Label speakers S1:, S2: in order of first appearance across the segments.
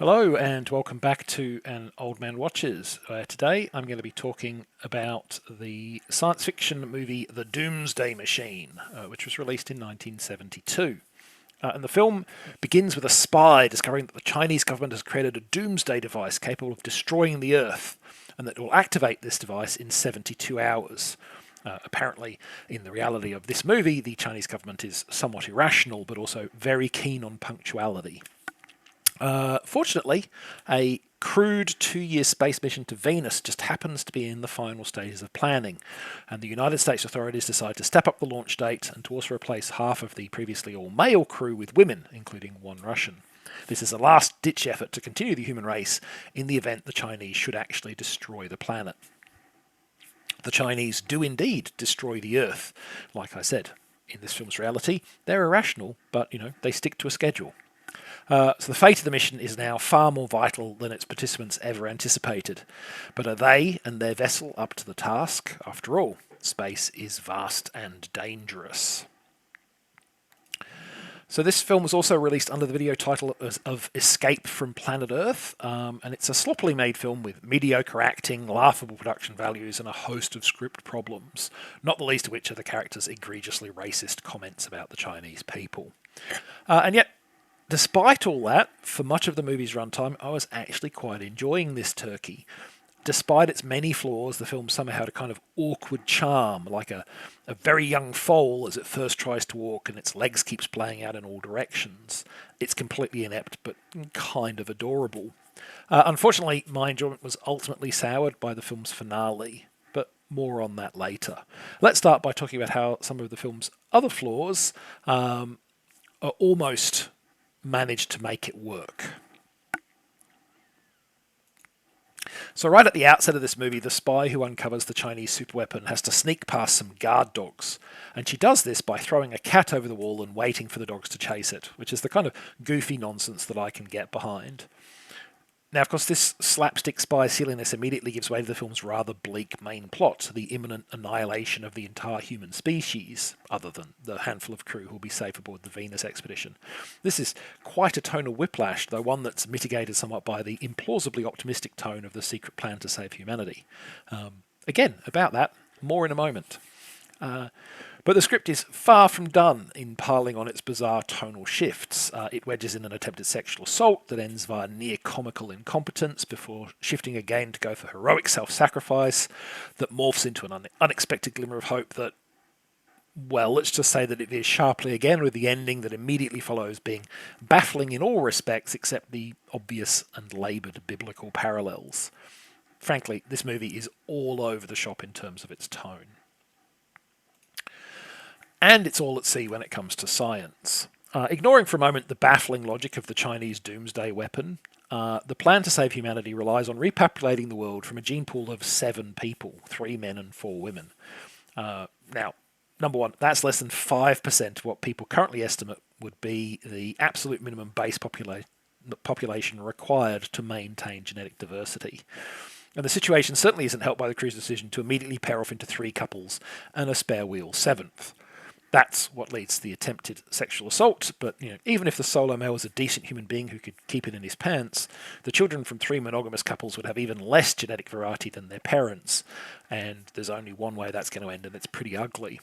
S1: Hello and welcome back to An Old Man Watches. Today I'm going to be talking about the science fiction movie The Doomsday Machine, which was released in 1972. And the film begins with a spy discovering that the Chinese government has created a doomsday device capable of destroying the Earth, and that it will activate this device in 72 hours. Apparently, in the reality of this movie, the Chinese government is somewhat irrational, but also very keen on punctuality. Fortunately, a crewed 2-year space mission to Venus just happens to be in the final stages of planning, and the United States authorities decide to step up the launch date and to also replace half of the previously all-male crew with women, including one Russian. This is a last-ditch effort to continue the human race in the event the Chinese should actually destroy the planet. The Chinese do indeed destroy the Earth. Like I said, in this film's reality, they're irrational, but, they stick to a schedule. So the fate of the mission is now far more vital than its participants ever anticipated. But are they and their vessel up to the task? After all, space is vast and dangerous. So this film was also released under the video title of Escape from Planet Earth, and it's a sloppily made film with mediocre acting, laughable production values, and a host of script problems, not the least of which are the characters' egregiously racist comments about the Chinese people. And yet, despite all that, for much of the movie's runtime, I was actually quite enjoying this turkey. Despite its many flaws, the film somehow had a kind of awkward charm, like a very young foal as it first tries to walk and its legs keep splaying out in all directions. It's completely inept, but kind of adorable. Unfortunately, my enjoyment was ultimately soured by the film's finale, but more on that later. Let's start by talking about how some of the film's other flaws are almost managed to make it work. So right at the outset of this movie, the spy who uncovers the Chinese superweapon has to sneak past some guard dogs, and she does this by throwing a cat over the wall and waiting for the dogs to chase it, which is the kind of goofy nonsense that I can get behind. Now, of course, this slapstick spy silliness immediately gives way to the film's rather bleak main plot, the imminent annihilation of the entire human species, other than the handful of crew who will be safe aboard the Venus expedition. This is quite a tonal whiplash, though one that's mitigated somewhat by the implausibly optimistic tone of the secret plan to save humanity. Again, about that, more in a moment. But the script is far from done in piling on its bizarre tonal shifts. It wedges in an attempted sexual assault that ends via near-comical incompetence before shifting again to go for heroic self-sacrifice that morphs into an unexpected glimmer of hope that, well, let's just say that it veers sharply again with the ending that immediately follows being baffling in all respects except the obvious and laboured biblical parallels. Frankly, this movie is all over the shop in terms of its tone. And it's all at sea when it comes to science. Ignoring for a moment the baffling logic of the Chinese doomsday weapon, the plan to save humanity relies on repopulating the world from a gene pool of 7 people, 3 men and 4 women. Now, number one, that's less than 5% of what people currently estimate would be the absolute minimum base population required to maintain genetic diversity. And the situation certainly isn't helped by the crew's decision to immediately pair off into 3 couples and a spare wheel 7th. That's what leads to the attempted sexual assault, but even if the solo male was a decent human being who could keep it in his pants, the children from 3 monogamous couples would have even less genetic variety than their parents, and there's only one way that's going to end, and it's pretty ugly.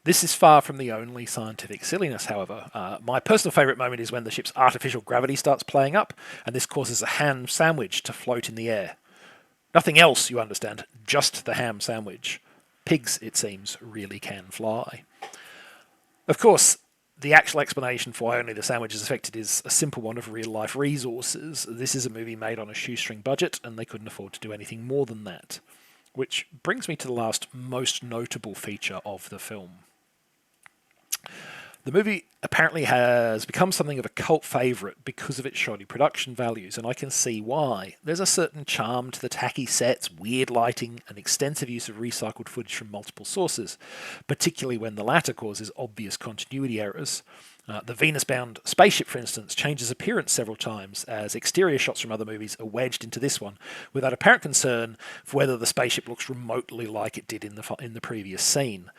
S1: This is far from the only scientific silliness, however. My personal favourite moment is when the ship's artificial gravity starts playing up, and this causes a ham sandwich to float in the air. Nothing else, you understand, just the ham sandwich. Pigs, it seems, really can fly. Of course, the actual explanation for why only the sandwich is affected is a simple one of real-life resources. This is a movie made on a shoestring budget, and they couldn't afford to do anything more than that. Which brings me to the last most notable feature of the film. The movie apparently has become something of a cult favourite because of its shoddy production values, and I can see why. There's a certain charm to the tacky sets, weird lighting, and extensive use of recycled footage from multiple sources, particularly when the latter causes obvious continuity errors. The Venus-bound spaceship, for instance, changes appearance several times, as exterior shots from other movies are wedged into this one, without apparent concern for whether the spaceship looks remotely like it did in the previous scene.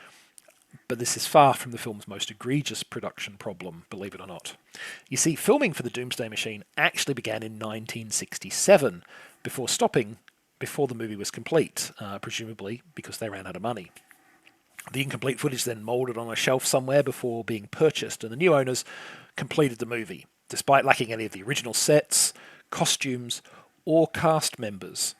S1: But this is far from the film's most egregious production problem, believe it or not. You see, filming for the Doomsday Machine actually began in 1967, before stopping before the movie was complete, presumably because they ran out of money. The incomplete footage then moulded on a shelf somewhere before being purchased, and the new owners completed the movie, despite lacking any of the original sets, costumes, or cast members.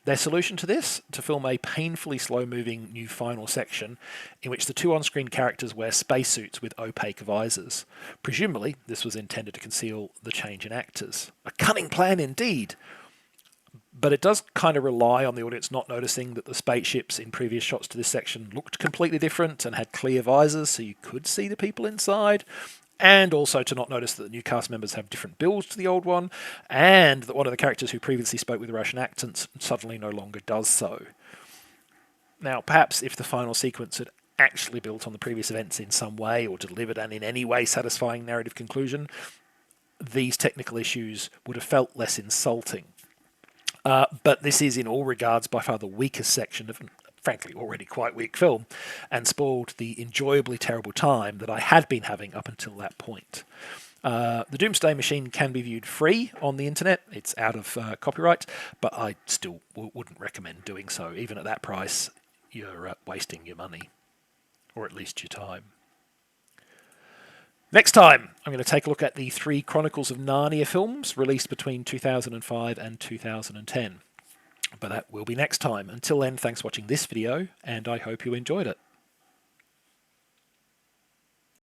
S1: Their solution to this? To film a painfully slow-moving new final section in which the two on-screen characters wear spacesuits with opaque visors. Presumably, this was intended to conceal the change in actors. A cunning plan indeed! But it does kind of rely on the audience not noticing that the spaceships in previous shots to this section looked completely different and had clear visors so you could see the people inside, and also to not notice that the new cast members have different builds to the old one, and that one of the characters who previously spoke with Russian accents suddenly no longer does so. Now, perhaps if the final sequence had actually built on the previous events in some way, or delivered an in any way satisfying narrative conclusion, these technical issues would have felt less insulting. But this is in all regards by far the weakest section of frankly already quite weak film, and spoiled the enjoyably terrible time that I had been having up until that point. The Doomsday Machine can be viewed free on the internet. It's out of copyright, but I still wouldn't recommend doing so. Even at that price, you're wasting your money, or at least your time. Next time, I'm going to take a look at the 3 Chronicles of Narnia films released between 2005 and 2010. But that will be next time. Until then, thanks for watching this video, and I hope you enjoyed it.